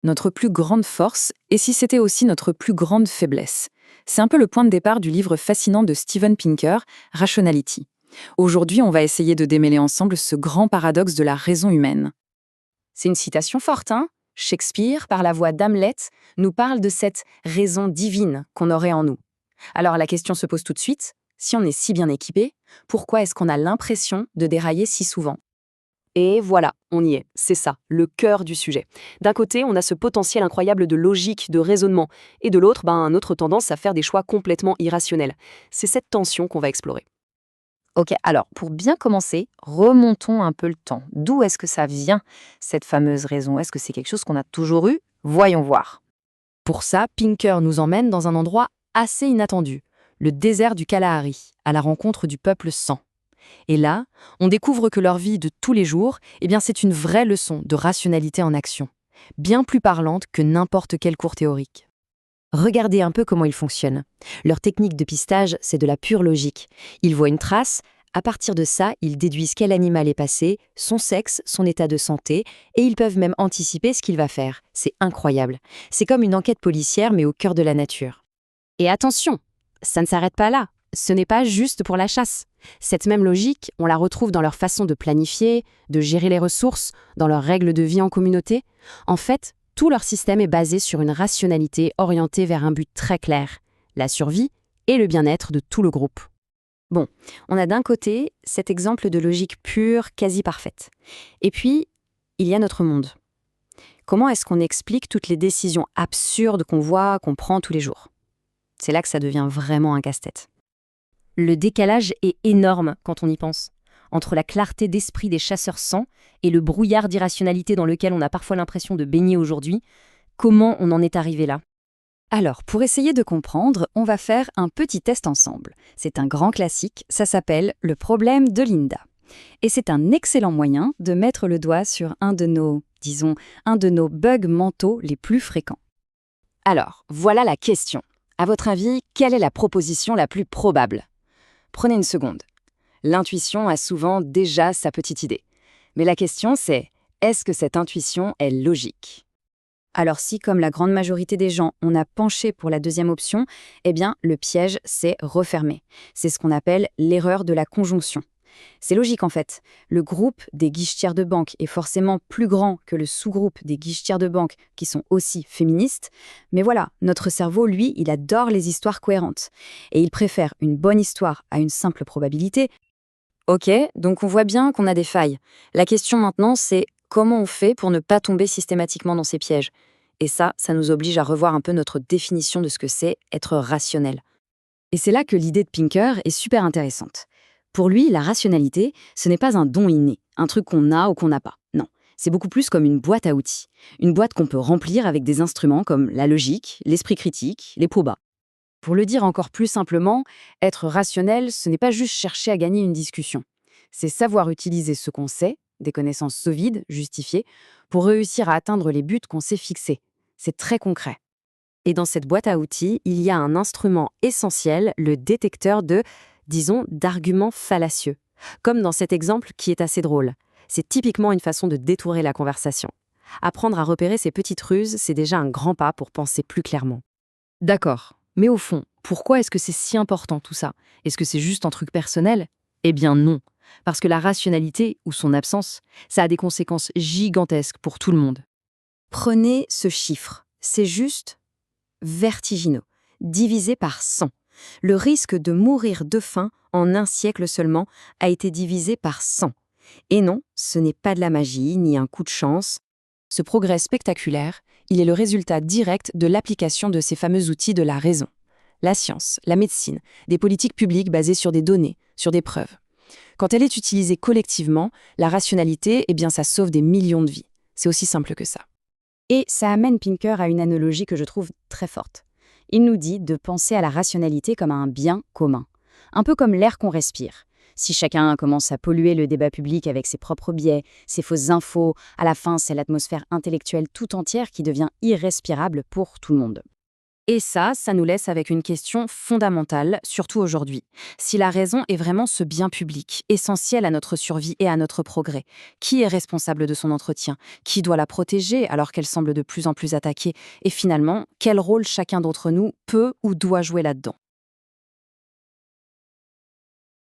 notre plus grande force et si c'était aussi notre plus grande faiblesse. C'est un peu le point de départ du livre fascinant de Steven Pinker, Rationality. Aujourd'hui, on va essayer de démêler ensemble ce grand paradoxe de la raison humaine. C'est une citation forte, hein? Shakespeare, par la voix d'Hamlet, nous parle de cette raison divine qu'on aurait en nous. Alors la question se pose tout de suite, si on est si bien équipé, pourquoi est-ce qu'on a l'impression de dérailler si souvent? Et voilà, on y est, c'est ça, le cœur du sujet. D'un côté, on a ce potentiel incroyable de logique, de raisonnement, et de l'autre, notre tendance à faire des choix complètement irrationnels. C'est cette tension qu'on va explorer. Ok, alors pour bien commencer, remontons un peu le temps. D'où est-ce que ça vient, cette fameuse raison? Est-ce que c'est quelque chose qu'on a toujours eu? Voyons voir. Pour ça, Pinker nous emmène dans un endroit assez inattendu, le désert du Kalahari, à la rencontre du peuple San. Et là, on découvre que leur vie de tous les jours, c'est une vraie leçon de rationalité en action, bien plus parlante que n'importe quel cours théorique. Regardez un peu comment ils fonctionnent. Leur technique de pistage, c'est de la pure logique. Ils voient une trace, à partir de ça, ils déduisent quel animal est passé, son sexe, son état de santé, et ils peuvent même anticiper ce qu'il va faire. C'est incroyable. C'est comme une enquête policière, mais au cœur de la nature. Et attention, ça ne s'arrête pas là. Ce n'est pas juste pour la chasse. Cette même logique, on la retrouve dans leur façon de planifier, de gérer les ressources, dans leurs règles de vie en communauté. En fait, tout leur système est basé sur une rationalité orientée vers un but très clair, la survie et le bien-être de tout le groupe. Bon, on a d'un côté cet exemple de logique pure, quasi parfaite. Et puis, il y a notre monde. Comment est-ce qu'on explique toutes les décisions absurdes qu'on voit, qu'on prend tous les jours? C'est là que ça devient vraiment un casse-tête. Le décalage est énorme quand on y pense. Entre la clarté d'esprit des chasseurs sans et le brouillard d'irrationalité dans lequel on a parfois l'impression de baigner aujourd'hui, comment on en est arrivé là? Alors, pour essayer de comprendre, on va faire un petit test ensemble. C'est un grand classique, ça s'appelle le problème de Linda. Et c'est un excellent moyen de mettre le doigt sur un de nos bugs mentaux les plus fréquents. Alors, voilà la question. À votre avis, quelle est la proposition la plus probable? Prenez une seconde. L'intuition a souvent déjà sa petite idée. Mais la question c'est, est-ce que cette intuition est logique? Alors si, comme la grande majorité des gens, on a penché pour la deuxième option, le piège s'est refermé. C'est ce qu'on appelle l'erreur de la conjonction. C'est logique en fait. Le groupe des guichetières de banque est forcément plus grand que le sous-groupe des guichetières de banque qui sont aussi féministes. Mais voilà, notre cerveau, lui, il adore les histoires cohérentes. Et il préfère une bonne histoire à une simple probabilité. Ok, donc on voit bien qu'on a des failles. La question maintenant, c'est comment on fait pour ne pas tomber systématiquement dans ces pièges? Et ça nous oblige à revoir un peu notre définition de ce que c'est être rationnel. Et c'est là que l'idée de Pinker est super intéressante. Pour lui, la rationalité, ce n'est pas un don inné, un truc qu'on a ou qu'on n'a pas. Non, c'est beaucoup plus comme une boîte à outils. Une boîte qu'on peut remplir avec des instruments comme la logique, l'esprit critique, les probas. Pour le dire encore plus simplement, être rationnel, ce n'est pas juste chercher à gagner une discussion. C'est savoir utiliser ce qu'on sait, des connaissances solides, justifiées, pour réussir à atteindre les buts qu'on s'est fixés. C'est très concret. Et dans cette boîte à outils, il y a un instrument essentiel, le détecteur d'arguments fallacieux. Comme dans cet exemple qui est assez drôle. C'est typiquement une façon de détourer la conversation. Apprendre à repérer ces petites ruses, c'est déjà un grand pas pour penser plus clairement. D'accord. Mais au fond, pourquoi est-ce que c'est si important tout ça? Est-ce que c'est juste un truc personnel? Eh bien non. Parce que la rationalité, ou son absence, ça a des conséquences gigantesques pour tout le monde. Prenez ce chiffre. C'est juste vertigineux. Divisé par 100. Le risque de mourir de faim en un siècle seulement a été divisé par 100. Et non, ce n'est pas de la magie ni un coup de chance. Ce progrès spectaculaire, il est le résultat direct de l'application de ces fameux outils de la raison. La science, la médecine, des politiques publiques basées sur des données, sur des preuves. Quand elle est utilisée collectivement, la rationalité, ça sauve des millions de vies. C'est aussi simple que ça. Et ça amène Pinker à une analogie que je trouve très forte. Il nous dit de penser à la rationalité comme à un bien commun. Un peu comme l'air qu'on respire. Si chacun commence à polluer le débat public avec ses propres biais, ses fausses infos, à la fin, c'est l'atmosphère intellectuelle tout entière qui devient irrespirable pour tout le monde. Et ça nous laisse avec une question fondamentale, surtout aujourd'hui. Si la raison est vraiment ce bien public, essentiel à notre survie et à notre progrès, qui est responsable de son entretien? Qui doit la protéger alors qu'elle semble de plus en plus attaquée? Et finalement, quel rôle chacun d'entre nous peut ou doit jouer là-dedans?